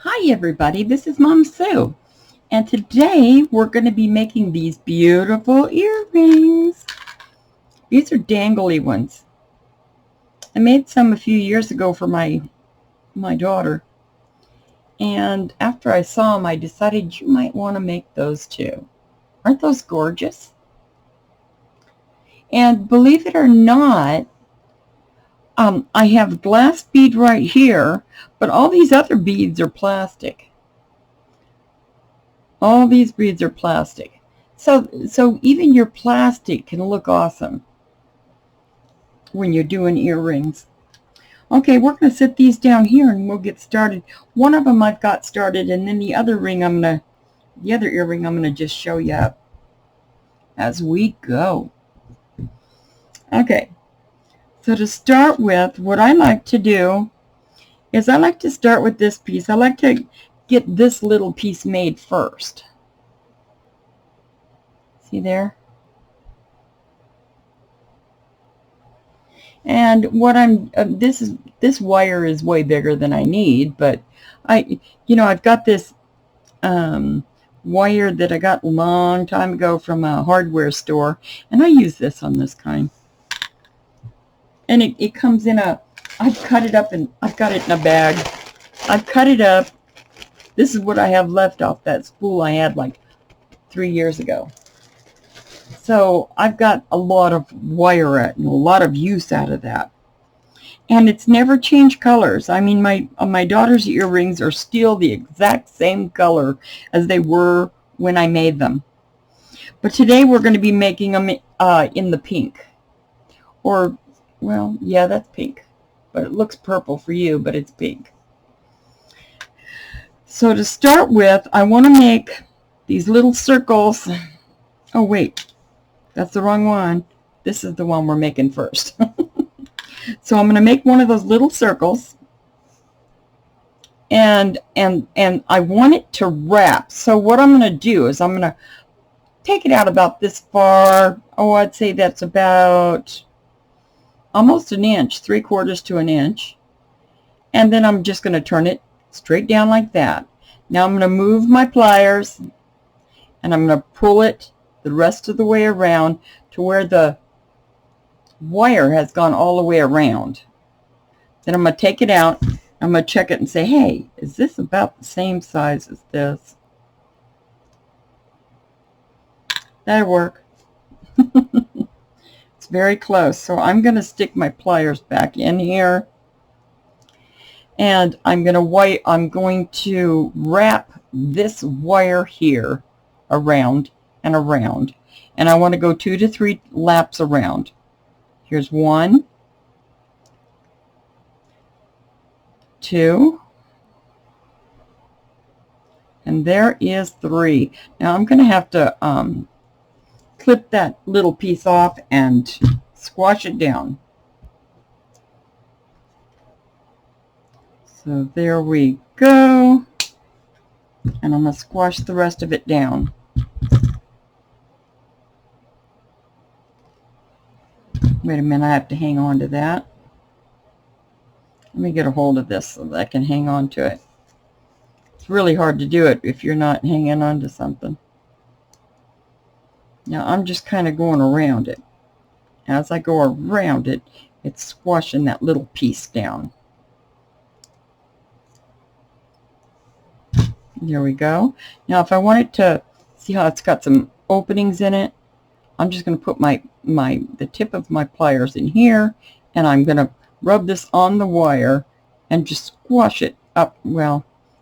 Hi everybody, this is Mom Sue, and today we're going to be making these beautiful earrings. These are dangly ones. I made some a few years ago for my daughter, and after I saw them I decided you might want to make those too. Aren't those gorgeous? And believe it or not, I have a glass bead right here, but all these other beads are plastic. All these beads are plastic. So even your plastic can look awesome when you're doing earrings. Okay, we're going to set these down here and we'll get started. One of them I've got started, and then the other earring I'm going to just show you as we go. Okay, so to start with, what I like to do is I like to start with this piece. I like to get this little piece made first. See there? And what this wire is way bigger than I need, but I've got this wire that I got a long time ago from a hardware store, and I use this on this kind. And it comes in I've cut it up and I've got it in a bag. I've cut it up. This is what I have left off that spool I had like 3 years ago. So I've got a lot of wire and a lot of use out of that. And it's never changed colors. I mean, my daughter's earrings are still the exact same color as they were when I made them. But today we're going to be making them in the pink. Or, well, yeah, that's pink. But it looks purple for you, but it's pink. So to start with, I want to make these little circles. Oh, wait. That's the wrong one. This is the one we're making first. So I'm going to make one of those little circles, and I want it to wrap. So what I'm going to do is I'm going to take it out about this far. Oh, I'd say that's about almost an inch, 3/4 to an inch. And then I'm just going to turn it straight down like that. Now I'm going to move my pliers, and I'm going to pull it the rest of the way around to where the wire has gone all the way around. Then I'm going to take it out. I'm going to check it and say, hey, is this about the same size as this? That'll work. It's very close. So I'm going to stick my pliers back in here, and I'm going to wrap this wire here around and around, and I want to go 2 to 3 laps around. Here's 1, 2, and there is 3. Now I'm going to have to clip that little piece off and squash it down. So there we go, and I'm going to squash the rest of it down. Wait a minute, I have to hang on to that. Let me get a hold of this so that I can hang on to it. It's really hard to do it if you're not hanging on to something. Now I'm just kind of going around it. As I go around it, it's squashing that little piece down. There we go. Now if I want it to, see how it's got some openings in it? I'm just going to put the tip of my pliers in here, and I'm going to rub this on the wire and just squash it up,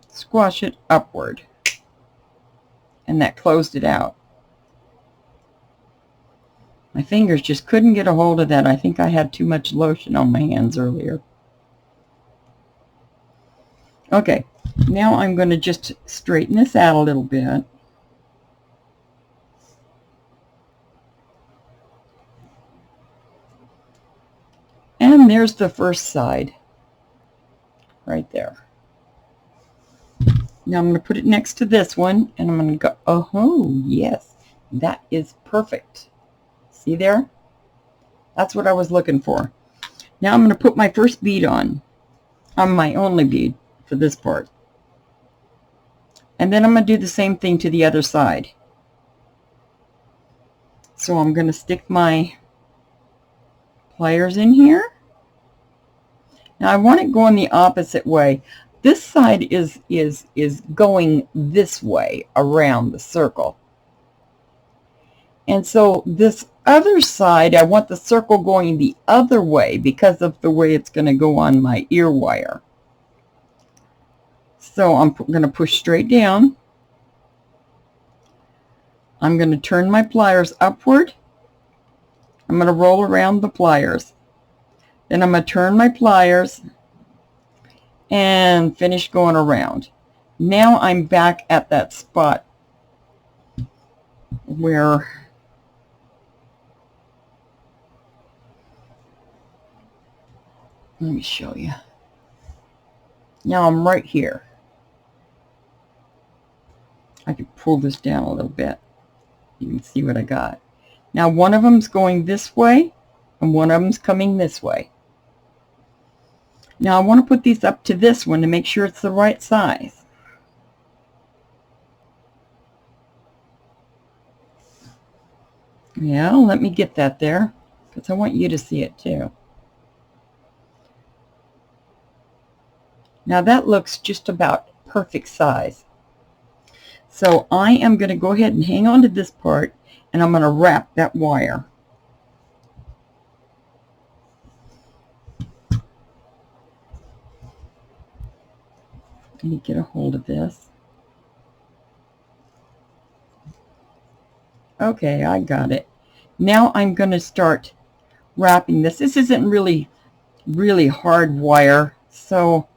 squash it upward. And that closed it out. My fingers just couldn't get a hold of that. I think I had too much lotion on my hands earlier. Okay, now I'm going to just straighten this out a little bit. And there's the first side, right there. Now I'm going to put it next to this one, and I'm going to go, oh, yes, that is perfect. See there? That's what I was looking for. Now I'm going to put my first bead on my only bead for this part. And then I'm going to do the same thing to the other side. So I'm going to stick my pliers in here. Now I want it going the opposite way. This side is going this way around the circle. And so this other side, I want the circle going the other way because of the way it's going to go on my ear wire. So I'm going to push straight down. I'm going to turn my pliers upward. I'm going to roll around the pliers. Then I'm going to turn my pliers and finish going around. Now I'm back at that spot where let me show you. Now I'm right here. I can pull this down a little bit. You can see what I got. Now one of them's going this way and one of them's coming this way. Now I want to put these up to this one to make sure it's the right size. Yeah, let me get that there because I want you to see it too. Now that looks just about perfect size. So I am going to go ahead and hang on to this part, and I'm going to wrap that wire. Let me get a hold of this. Okay, I got it. Now I'm going to start wrapping this. This isn't really hard wire, so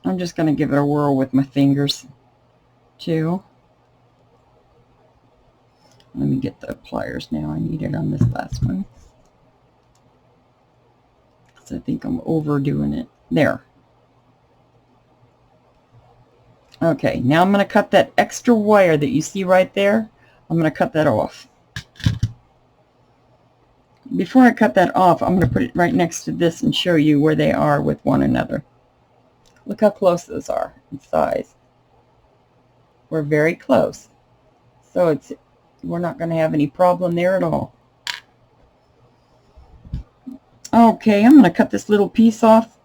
I'm just going to give it a whirl with my fingers too. Let me get the pliers now. I need it on this last one. So I think I'm overdoing it. There. Okay, now I'm going to cut that extra wire that you see right there. I'm going to cut that off. Before I cut that off, I'm going to put it right next to this and show you where they are with one another. Look how close those are in size. We're very close. So we're not going to have any problem there at all. Okay, I'm going to cut this little piece off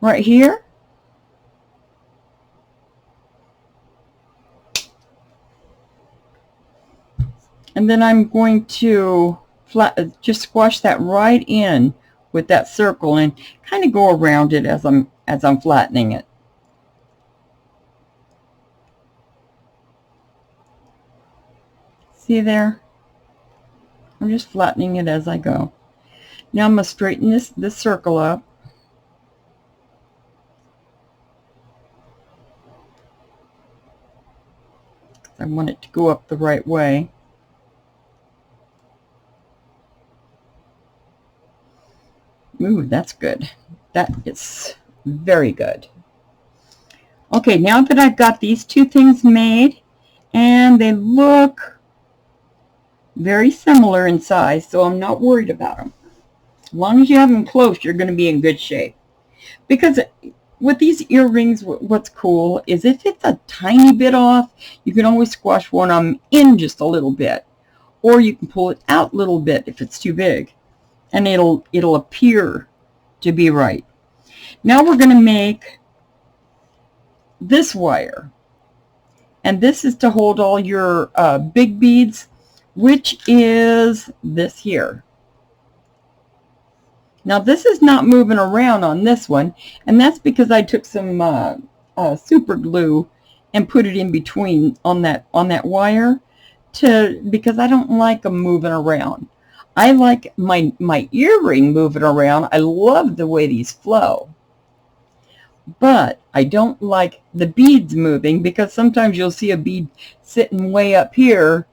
right here. And then I'm going to just squash that right in with that circle and kind of go around it as I'm flattening it. See there? I'm just flattening it as I go. Now I'm going to straighten this circle up. I want it to go up the right way. Ooh, that's good. That is very good. Okay, now that I've got these two things made, and they look very similar in size, so I'm not worried about them. As long as you have them close, you're going to be in good shape. Because with these earrings, what's cool is if it's a tiny bit off, you can always squash one of them in just a little bit. Or you can pull it out a little bit if it's too big. And it'll appear to be right. Now we're going to make this wire. And this is to hold all your big beads, which is this here. Now this is not moving around on this one, and that's because I took some super glue and put it in between on that wire because I don't like them moving around. I like my earring moving around. I love the way these flow. But I don't like the beads moving because sometimes you'll see a bead sitting way up here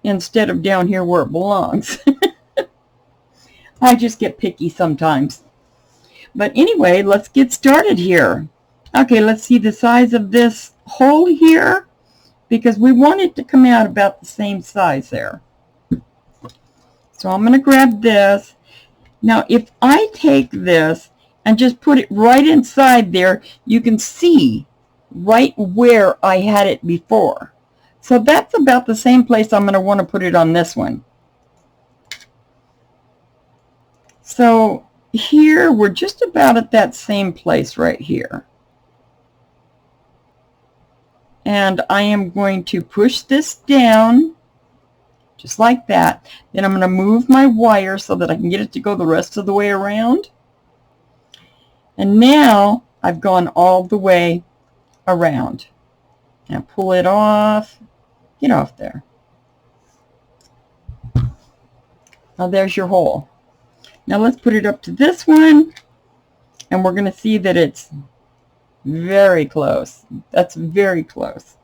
instead of down here where it belongs. I just get picky sometimes. But anyway, let's get started here. Okay, let's see the size of this hole here because we want it to come out about the same size there. So I'm going to grab this. Now if I take this and just put it right inside there, you can see right where I had it before. So that's about the same place I'm going to want to put it on this one. So here we're just about at that same place right here. And I am going to push this down just like that. Then I'm going to move my wire so that I can get it to go the rest of the way around. And now I've gone all the way around. Now pull it off. Get off there. Now there's your hole. Now let's put it up to this one, and we're going to see that it's very close. That's very close.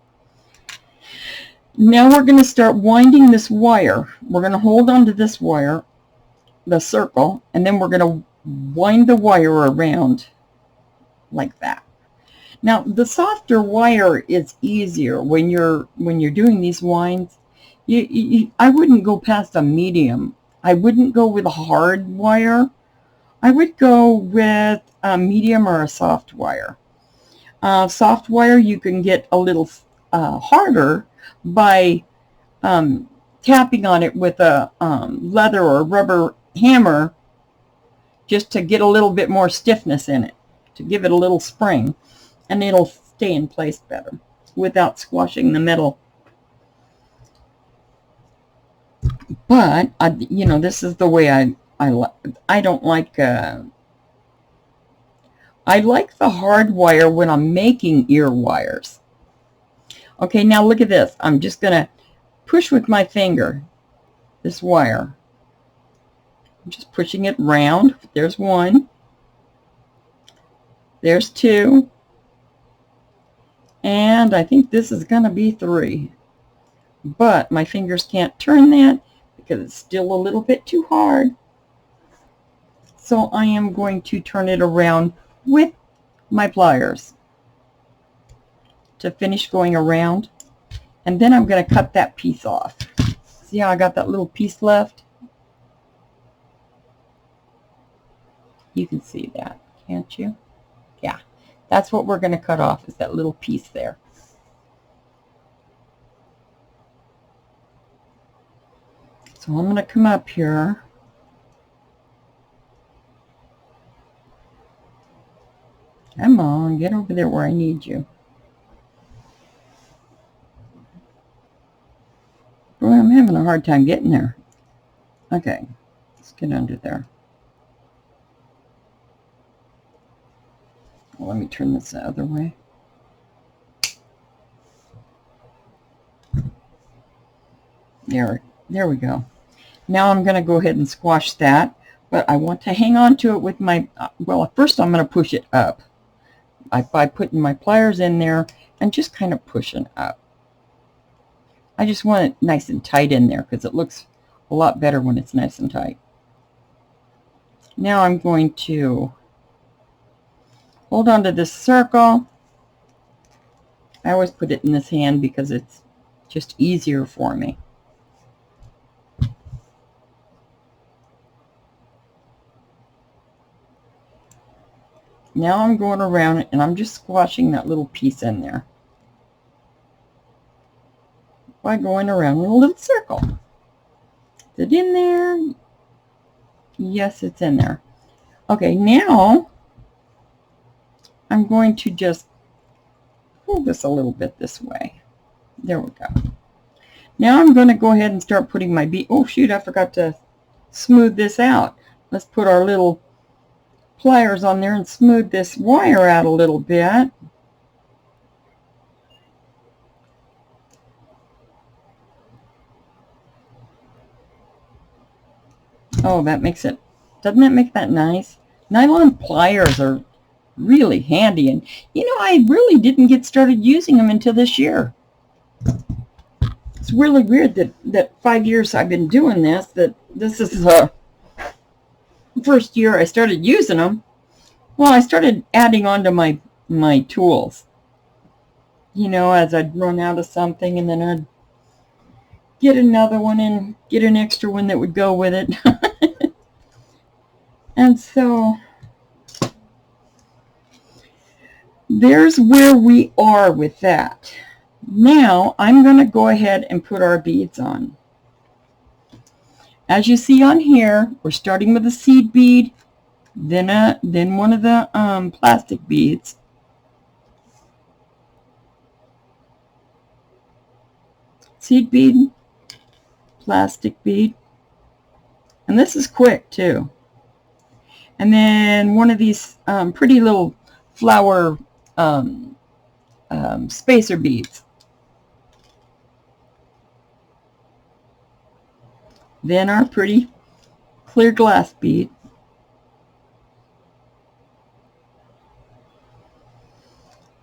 Now we're going to start winding this wire. We're going to hold on to this wire, the circle, and then we're going to wind the wire around like that. Now the softer wire is easier when you're doing these winds. I wouldn't go past a medium. I wouldn't go with a hard wire. I would go with a medium or a soft wire. Soft wire you can get a little harder by tapping on it with a leather or rubber hammer, just to get a little bit more stiffness in it, to give it a little spring, and it'll stay in place better without squashing the metal. But you know, this is the way I don't like. I like the hard wire when I'm making ear wires. Okay, now look at this. I'm just gonna push with my finger this wire. I'm just pushing it round. There's one. There's two. And I think this is gonna be three. But my fingers can't turn that because it's still a little bit too hard. So I am going to turn it around with my pliers to finish going around. And then I'm going to cut that piece off. See how I got that little piece left? You can see that, can't you? Yeah, that's what we're going to cut off, is that little piece there. So I'm going to come up here. Come on, get over there where I need you. Boy, I'm having a hard time getting there. Okay, let's get under there. Well, let me turn this the other way. There we go. Now I'm going to go ahead and squash that, but I want to hang on to it with my, well, first I'm going to push it up by putting my pliers in there and just kind of pushing up. I just want it nice and tight in there because it looks a lot better when it's nice and tight. Now I'm going to hold on to this circle. I always put it in this hand because it's just easier for me. Now I'm going around and I'm just squashing that little piece in there by going around in a little circle. Is it in there? Yes, it's in there. Okay, now I'm going to just pull this a little bit this way. There we go. Now I'm going to go ahead and start putting my bead. Oh shoot, I forgot to smooth this out. Let's put our little pliers on there and smooth this wire out a little bit. Oh, that makes it, doesn't that make that nice? Nylon pliers are really handy, and you know, I really didn't get started using them until this year. It's really weird that 5 years I've been doing this, that this is the first year I started using them. Well, I started adding on to my tools. You know, as I'd run out of something, and then I'd get another one and get an extra one that would go with it. And so there's where we are with that. Now I'm going to go ahead and put our beads on. As you see on here, we're starting with a seed bead, then one of the plastic beads, seed bead, plastic bead, and this is quick too. And then one of these pretty little flower spacer beads. Then our pretty clear glass bead.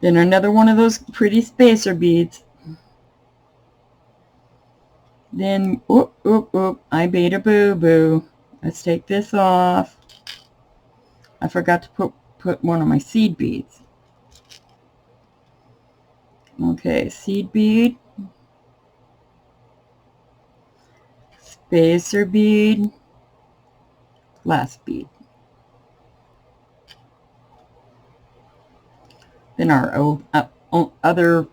Then another one of those pretty spacer beads. Then, oop, oop, oop, I made a boo-boo. Let's take this off. I forgot to put one of my seed beads. Okay, seed bead, spacer bead, glass bead. Then our other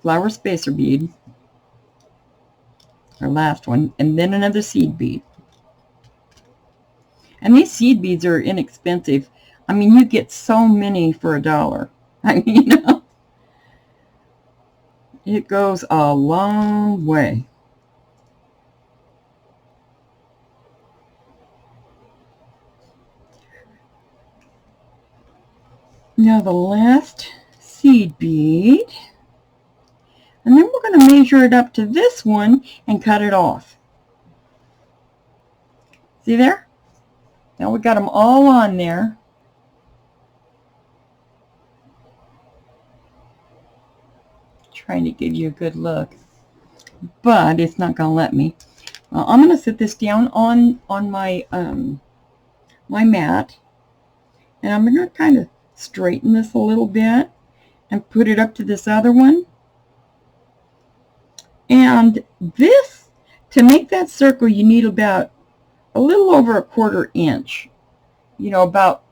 flower spacer bead, our last one, and then another seed bead. And these seed beads are inexpensive. I mean, you get so many for $1. I mean, you know, it goes a long way. Now the last seed bead, and then we're going to measure it up to this one and cut it off. See there? Now we got them all on there. Trying to give you a good look, but it's not going to let me. I'm going to sit this down on my my mat, and I'm going to kind of straighten this a little bit and put it up to this other one. And this, to make that circle, you need about a little over 1/4 inch. You know, about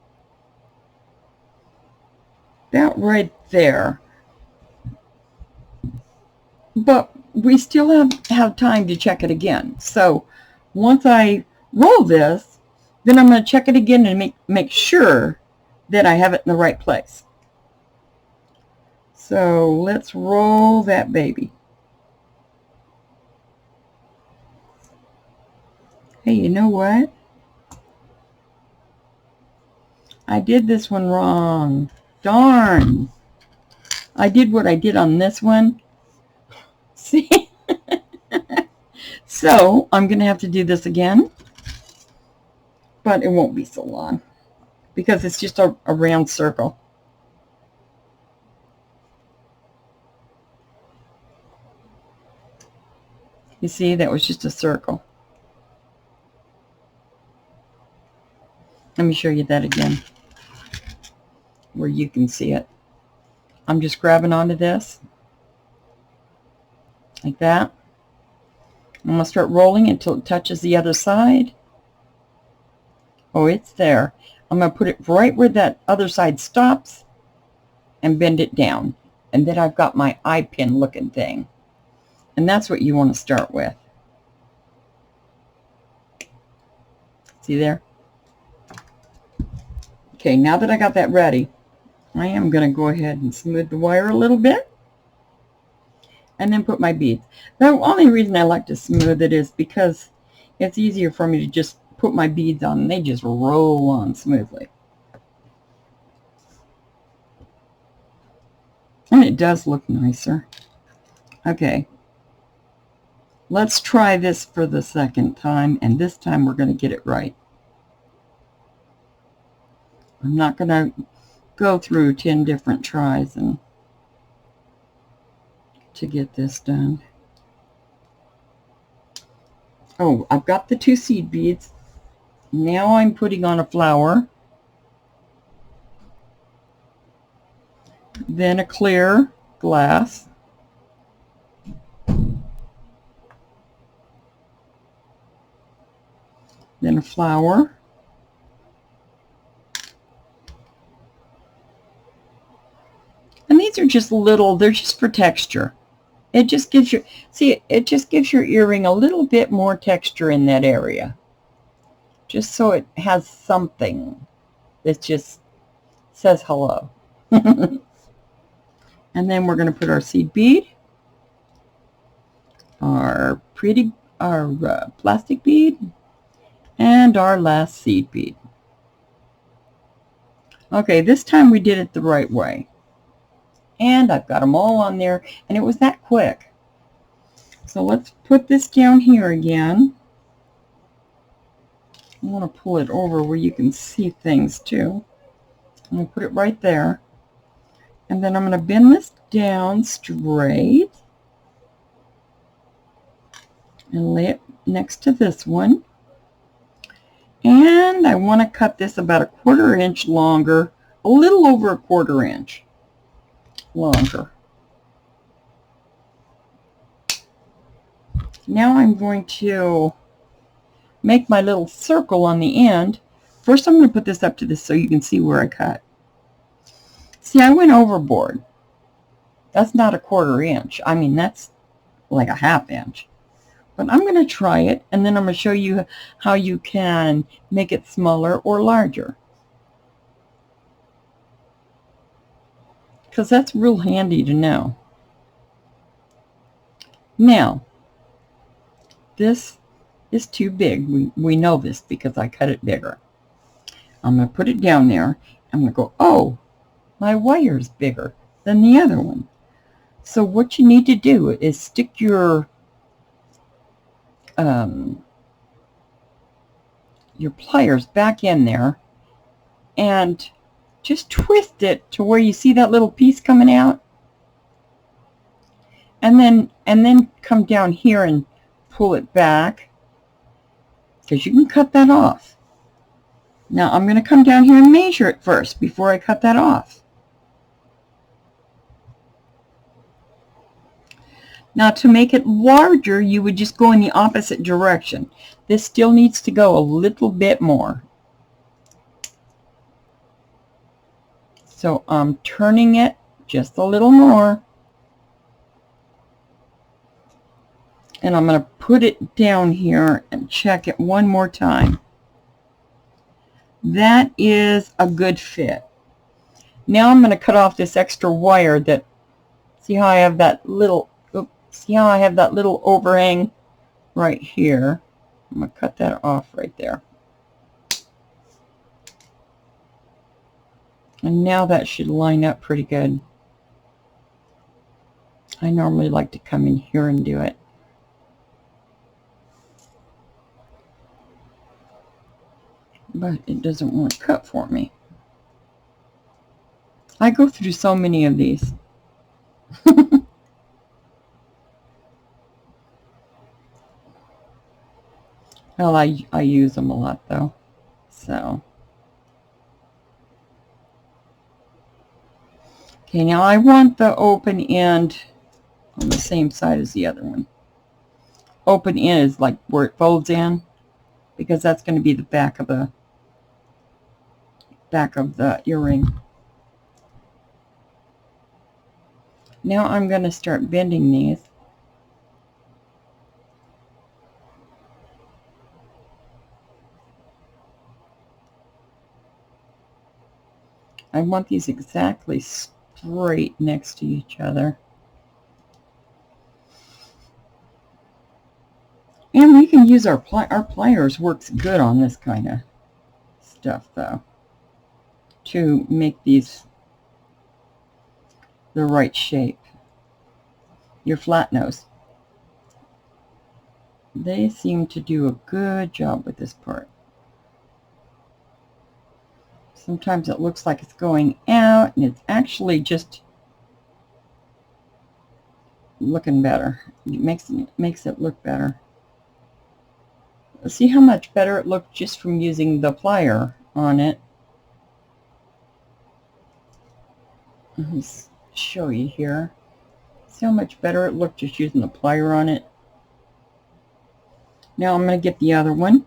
right there. But we still have time to check it again. So once I roll this, then I'm going to check it again and make sure that I have it in the right place. So let's roll that baby. Hey, you know what? I did this one wrong. Darn. I did what I did on this one. See? So I'm going to have to do this again. But it won't be so long, because it's just a round circle. You see, that was just a circle. Let me show you that again, where you can see it. I'm just grabbing onto this, like that. I'm going to start rolling until it touches the other side. Oh, it's there. I'm going to put it right where that other side stops and bend it down. And then I've got my eye pin looking thing. And that's what you want to start with. See there? Okay, now that I got that ready, I am going to go ahead and smooth the wire a little bit. And then put my beads. The only reason I like to smooth it is because it's easier for me to just put my beads on and they just roll on smoothly. And it does look nicer. Okay. Let's try this for the second time, and this time we're going to get it right. I'm not going to go through 10 different tries to get this done. Oh, I've got the 2 seed beads. Now I'm putting on a flower, then a clear glass, then a flower, these are just little, they're just for texture. It just gives your, see, it just gives your earring a little bit more texture in that area. Just so it has something that just says hello. And then we're going to put our seed bead, our plastic bead, and our last seed bead. Okay, this time we did it the right way. And I've got them all on there, and it was that quick. So let's put this down here again. I want to pull it over where you can see things too. I'm going to put it right there. And then I'm going to bend this down straight and lay it next to this one. And I want to cut this about a 1/4 inch longer, a little over a 1/4 inch longer. Now I'm going to make my little circle on the end. First I'm going to put this up to this so you can see where I cut. See, I went overboard. That's not a 1/4 inch. I mean, that's like a 1/2 inch. But I'm going to try it, and then I'm going to show you how you can make it smaller or larger. Because that's real handy to know. Now, this is too big. We know this because I cut it bigger. I'm going to put it down there. I'm going to go, oh, my wire's bigger than the other one. So what you need to do is stick your pliers back in there and just twist it to where you see that little piece coming out, and then come down here and pull it back, because you can cut that off. Now I'm going to come down here and measure it first before I cut that off. Now to make it larger, you would just go in the opposite direction. This still needs to go a little bit more. So I'm turning it just a little more. And I'm going to put it down here and check it one more time. That is a good fit. Now I'm going to cut off this extra wire that, see how I have that little, see how I have that little overhang right here? I'm going to cut that off right there. And now that should line up pretty good. I normally like to come in here and do it. But it doesn't want to cut for me. I go through so many of these. Well, I use them a lot though, so. Okay, now I want the open end on the same side as the other one. Open end is like where it folds in, because that's going to be the back of the earring. Now I'm going to start bending these. I want these exactly straight next to each other. And we can use our pliers. Works good on this kind of stuff though, to make these the right shape. Your flat nose. They seem to do a good job with this part. Sometimes it looks like it's going out, and it's actually just looking better. It makes it look better. See how much better it looked just from using the plier on it. Let me show you here. See how much better it looked just using the plier on it. Now I'm going to get the other one,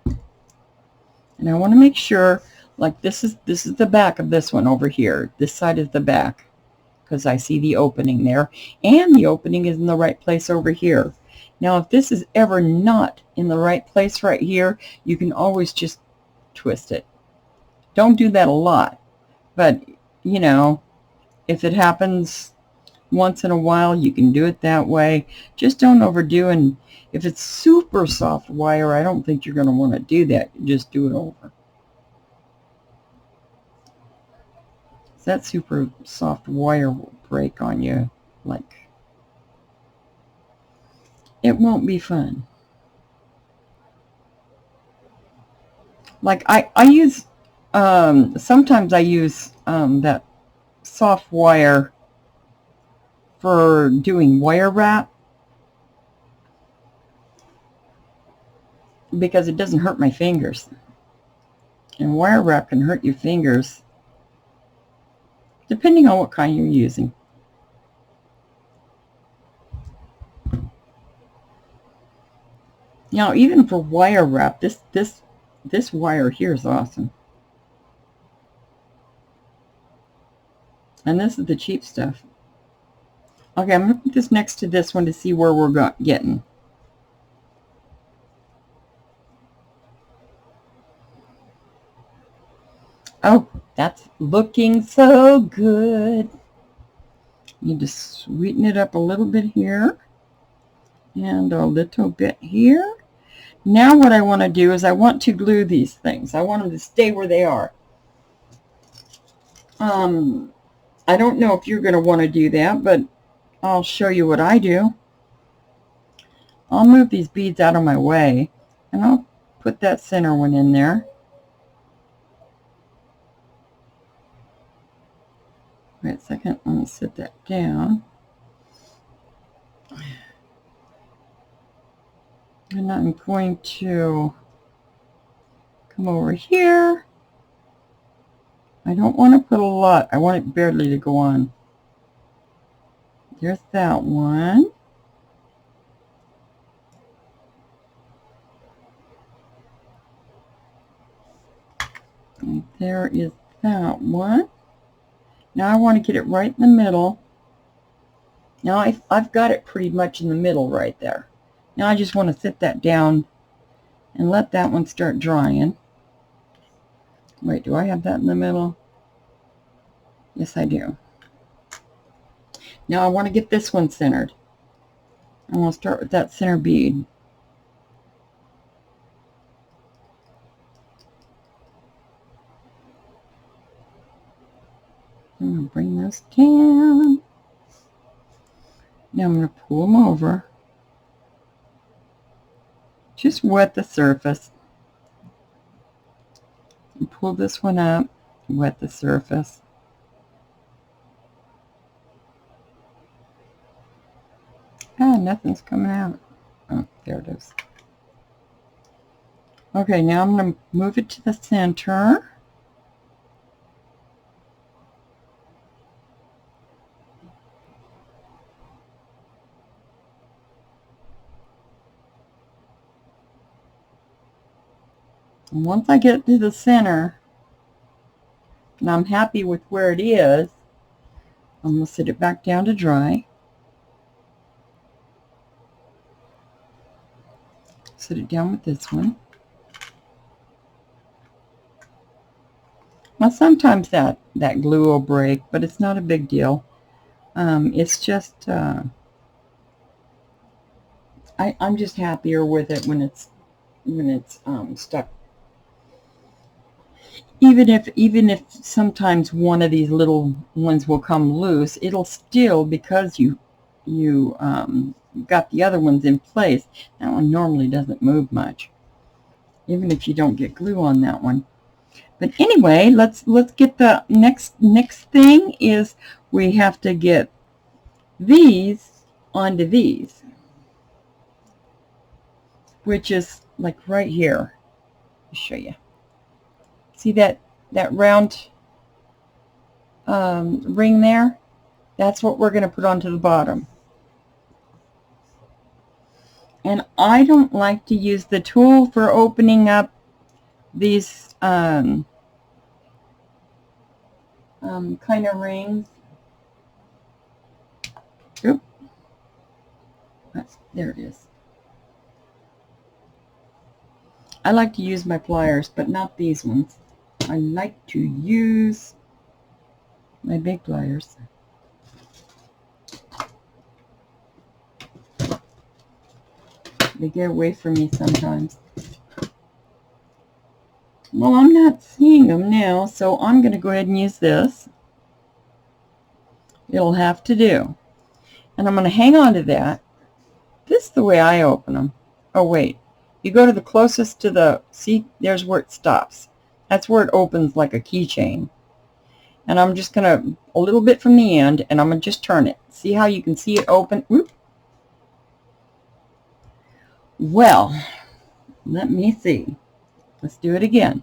and I want to make sure, like this is the back of this one over here. This side is the back, because I see the opening there, and the opening is in the right place over here. Now, if this is ever not in the right place right here, you can always just twist it. Don't do that a lot, but you know, if it happens once in a while, you can do it that way. Just don't overdo, and if it's super soft wire, I don't think you're going to want to do that. Just do it over. That super soft wire will break on you. Like, it won't be fun. Like I use, sometimes I use that soft wire for doing wire wrap, because it doesn't hurt my fingers. And wire wrap can hurt your fingers, depending on what kind you're using. Now, even for wire wrap, this wire here is awesome. And this is the cheap stuff. Okay, I'm going to put this next to this one to see where we're getting. Oh, that's looking so good. Need to sweeten it up a little bit here and a little bit here. Now what I want to do is I want to glue these things. I want them to stay where they are. I don't know if you're going to want to do that, but I'll show you what I do. I'll move these beads out of my way, and I'll put that center one in there. Wait a second, let me set that down. And I'm going to come over here. I don't want to put a lot. I want it barely to go on. There's that one. And there is that one. Now I want to get it right in the middle. Now I've got it pretty much in the middle right there. Now I just want to sit that down and let that one start drying. Wait, do I have that in the middle? Yes, I do. Now I want to get this one centered. I want to start with that center bead. I'm going to bring this down. Now I'm going to pull them over. Just wet the surface. And pull this one up, wet the surface. Ah, nothing's coming out. Oh, there it is. Okay, now I'm going to move it to the center. And once I get to the center, and I'm happy with where it is, I'm going to sit it back down to dry. Sit it down with this one. Now sometimes that glue will break, but it's not a big deal. It's just, I'm just happier with it when it's stuck. Even if sometimes one of these little ones will come loose, it'll still, because you got the other ones in place, that one normally doesn't move much, even if you don't get glue on that one. But anyway, let's get the next thing is we have to get these onto these, which is like right here. I'll show you. See that round ring there? That's what we're going to put onto the bottom. And I don't like to use the tool for opening up these kind of rings. Oop. There it is. I like to use my pliers, but not these ones. I like to use my big pliers. They get away from me sometimes. Well, I'm not seeing them now, so I'm going to go ahead and use this. It'll have to do. And I'm going to hang on to that. This is the way I open them. Oh, wait. You go to the closest to the, see, there's where it stops. That's where it opens like a keychain. And I'm just going to, a little bit from the end, and I'm going to just turn it. See how you can see it open? Whoop. Well, let me see. Let's do it again.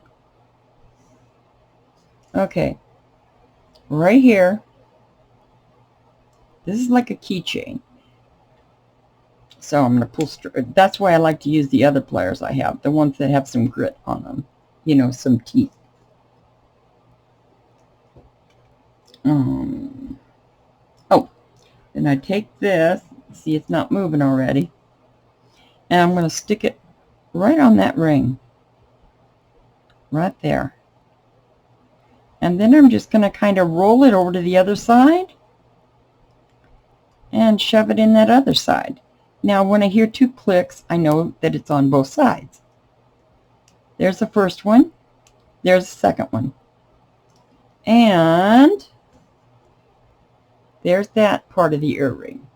Okay. Right here. This is like a keychain. So I'm going to pull straight. That's why I like to use the other pliers I have, the ones that have some grit on them, you know, some teeth. Oh, then I take this. See, it's not moving already. And I'm going to stick it right on that ring. Right there. And then I'm just going to kind of roll it over to the other side and shove it in that other side. Now, when I hear two clicks, I know that it's on both sides. There's the first one. There's the second one. And there's that part of the earring.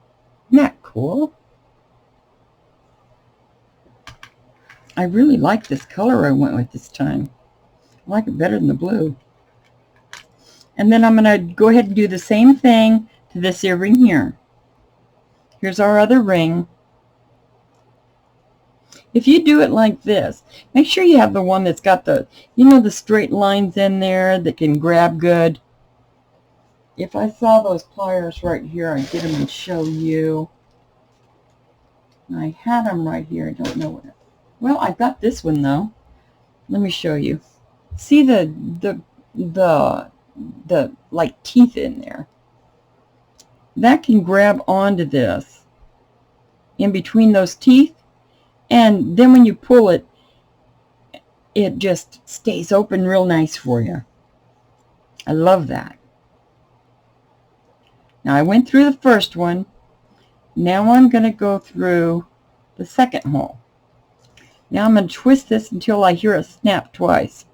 Isn't that cool? I really like this color I went with this time. I like it better than the blue. And then I'm going to go ahead and do the same thing to this earring here. Here's our other ring. If you do it like this, make sure you have the one that's got the, you know, the straight lines in there that can grab good. If I saw those pliers right here, I'd get them and show you. I had them right here. I don't know what. Well, I've got this one though. Let me show you. See the like teeth in there. That can grab onto this in between those teeth. And then when you pull it, it just stays open real nice for you. I love that. Now I went through the first one. Now I'm going to go through the second hole. Now I'm going to twist this until I hear it snap twice.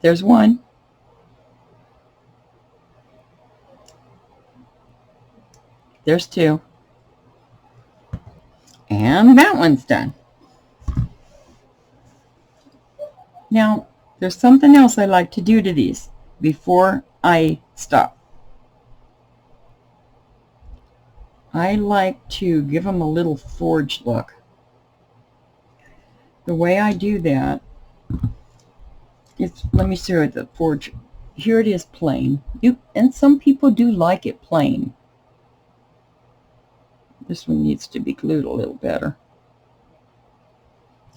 There's one. There's two. And that one's done. Now, there's something else I like to do to these before I stop. I like to give them a little forged look. The way I do that is, let me show you the forge. Here it is plain. And some people do like it plain. This one needs to be glued a little better.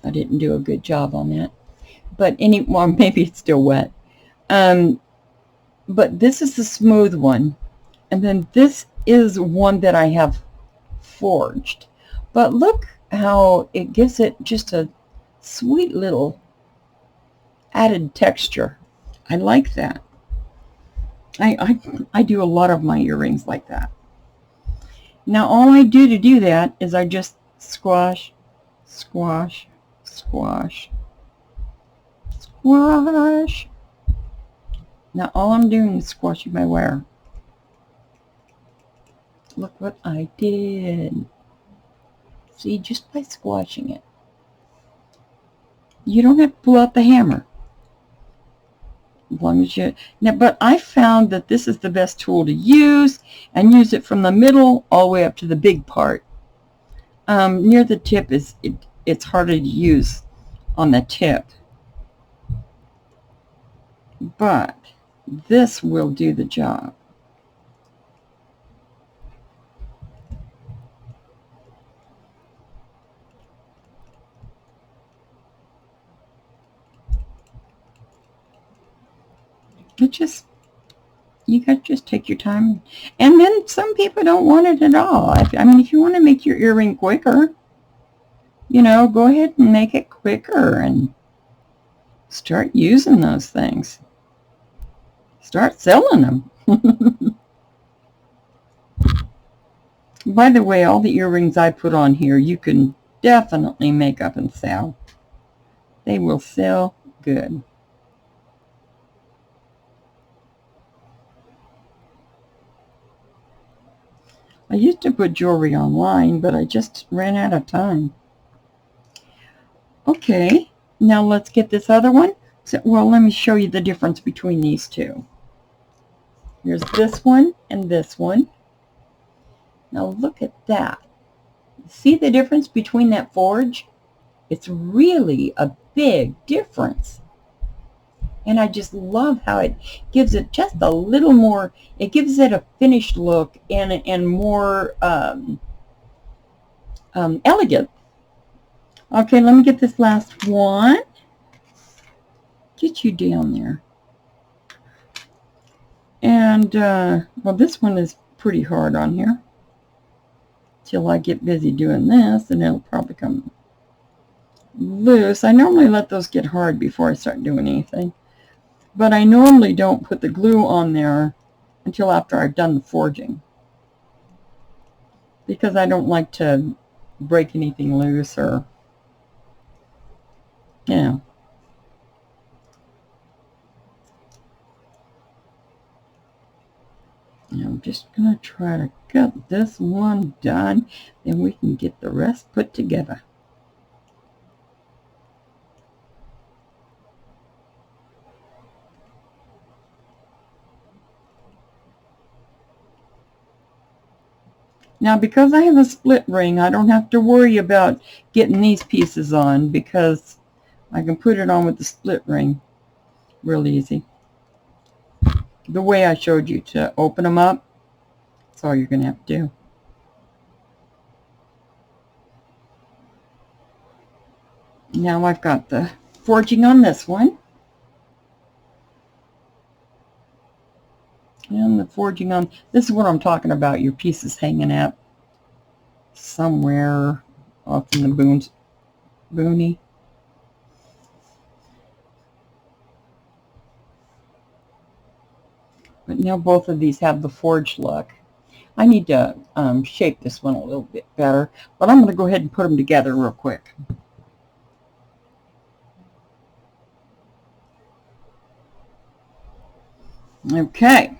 I didn't do a good job on that. But well, maybe it's still wet. But this is the smooth one. And then this is one that I have forged. But look how it gives it just a sweet little added texture. I like that. I do a lot of my earrings like that. Now all I do to do that is I just squash, squash, squash, squash. Now all I'm doing is squashing my wire. Look what I did. See, just by squashing it. You don't have to pull out the hammer. As long as you, now, but I found that this is the best tool to use, and use it from the middle all the way up to the big part. Near the tip it's harder to use on the tip, but this will do the job. It just you got to just take your time. And then some people don't want it at all. I mean, if you want to make your earring quicker, you know, go ahead and make it quicker and start using those things. Start selling them. By the way, all the earrings I put on here, you can definitely make up and sell. They will sell good. I used to put jewelry online, but I just ran out of time. Okay, now let's get this other one. So, well, let me show you the difference between these two. Here's this one and this one. Now look at that. See the difference between that forge? It's really a big difference. And I just love how it gives it just a little more, it gives it a finished look and more elegant. Okay, let me get this last one. Get you down there. And, well, this one is pretty hard on here. Till I get busy doing this, and it'll probably come loose. I normally let those get hard before I start doing anything. But I normally don't put the glue on there until after I've done the forging, because I don't like to break anything loose or, you know. And I'm just going to try to get this one done, then we can get the rest put together. Now, because I have a split ring, I don't have to worry about getting these pieces on, because I can put it on with the split ring real easy. The way I showed you to open them up, that's all you're going to have to do. Now I've got the forging on this one. And the forging on, this is what I'm talking about, your pieces hanging out somewhere off in the boony. But now both of these have the forged look. I need to shape this one a little bit better, but I'm going to go ahead and put them together real quick. Okay.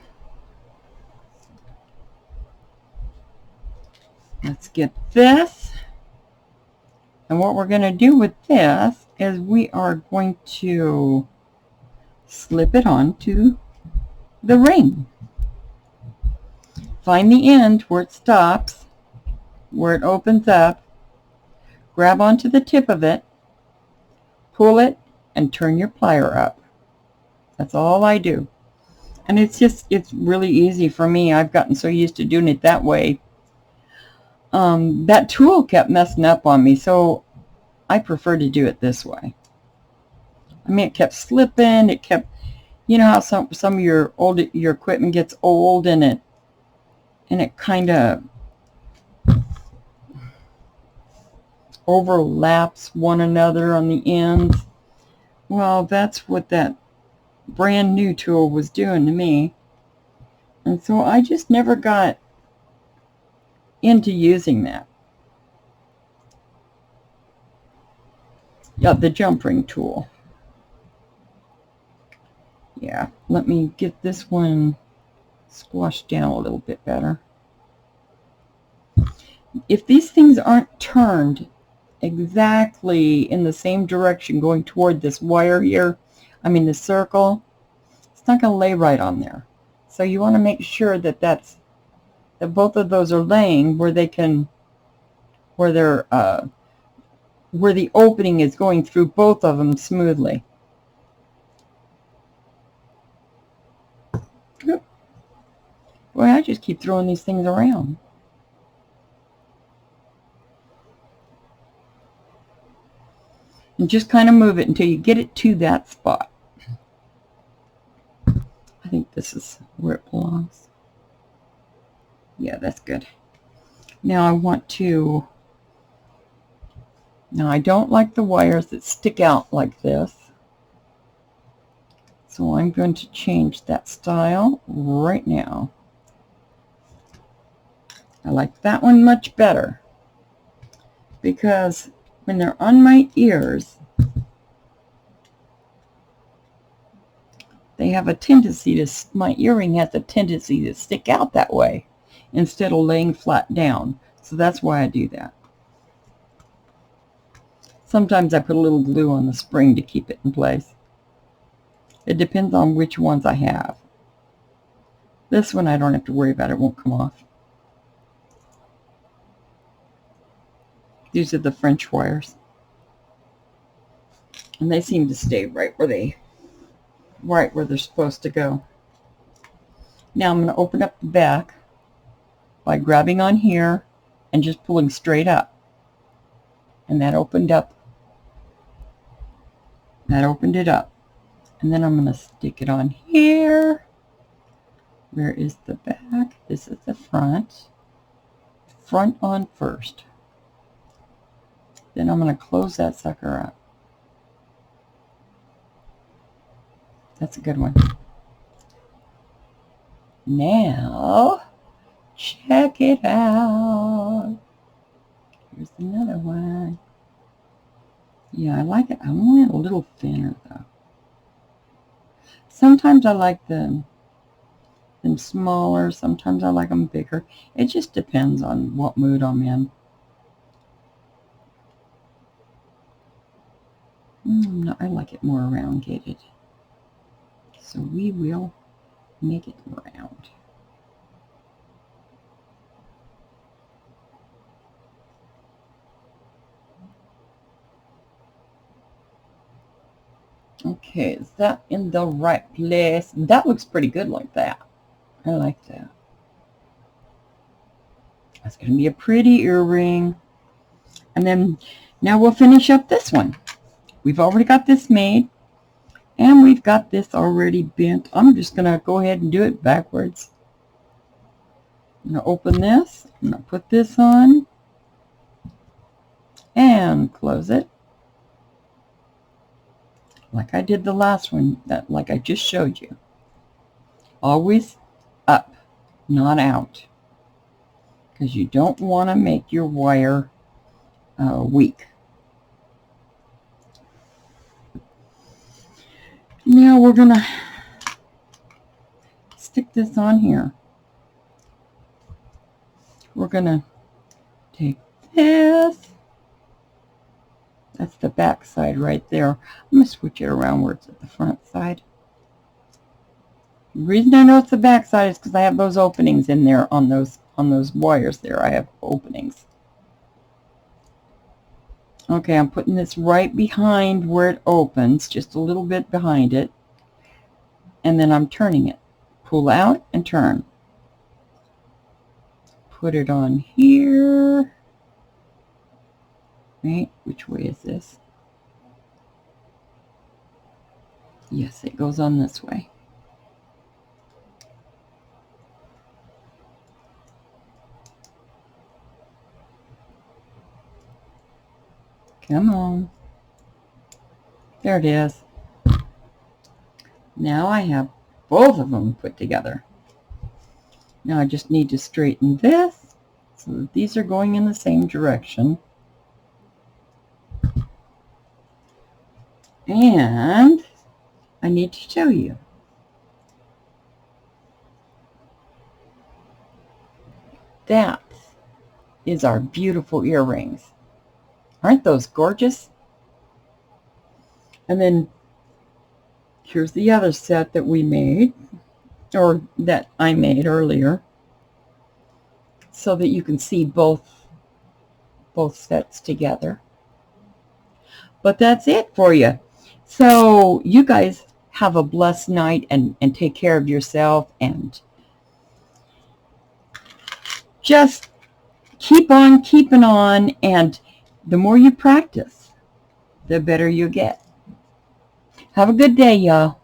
Let's get this. And what we're going to do with this is we are going to slip it onto the ring. Find the end where it stops, where it opens up, grab onto the tip of it, pull it, and turn your plier up. That's all I do. And it's really easy for me. I've gotten so used to doing it that way. That tool kept messing up on me, so I prefer to do it this way. I mean, it kept slipping. It kept, you know how some of your equipment gets old and it kind of overlaps one another on the ends. Well, that's what that brand new tool was doing to me. And so I just never got into using that. Yeah, the jump ring tool. Yeah, let me get this one squashed down a little bit better. If these things aren't turned exactly in the same direction going toward this wire here, I mean the circle, it's not going to lay right on there. So you want to make sure that that both of those are laying where they can, where they're where the opening is going through both of them smoothly. Boy, I just keep throwing these things around. And just kind of move it until you get it to that spot. I think this is where it belongs. Yeah, that's good. Now I want to, now I don't like the wires that stick out like this. So I'm going to change that style right now. I like that one much better because when they're on my ears, they have a tendency to, my earring has a tendency to stick out that way instead of laying flat down. So that's why I do that. Sometimes I put a little glue on the spring to keep it in place. It depends on which ones I have. This one I don't have to worry about, it won't come off. These are the French wires. And they seem to stay right where they're supposed to go. Now I'm going to open up the back by grabbing on here and just pulling straight up. And that opened up. That opened it up. And then I'm going to stick it on here. Where is the back? This is the front. Front on first. Then I'm going to close that sucker up. That's a good one. Now, check it out. Here's another one. Yeah, I like it. I want it a little thinner, though. Sometimes I like them smaller. Sometimes I like them bigger. It just depends on what mood I'm in. No, I like it more round-gated. So we will make it round. Okay, is that in the right place? That looks pretty good like that. I like that. That's going to be a pretty earring. And then now we'll finish up this one. We've already got this made. And we've got this already bent. I'm just going to go ahead and do it backwards. I'm going to open this. I'm going to put this on. And close it. Like I did the last one, like I just showed you. Always up, not out. Because you don't want to make your wire weak. Now we're going to stick this on here. We're going to take this. That's the back side right there. I'm going to switch it around where it's at the front side. The reason I know it's the back side is because I have those openings in there on those wires there. I have openings. Okay, I'm putting this right behind where it opens, just a little bit behind it. And then I'm turning it. Pull out and turn. Put it on here. Right, which way is this? Yes, it goes on this way. Come on. There it is. Now I have both of them put together. Now I just need to straighten this so that these are going in the same direction. And I need to show you. That is our beautiful earrings. Aren't those gorgeous? And then here's the other set that we made, or that I made earlier, so that you can see both sets together. But that's it for you. So you guys have a blessed night and take care of yourself, and just keep on keeping on, and the more you practice, the better you get. Have a good day, y'all.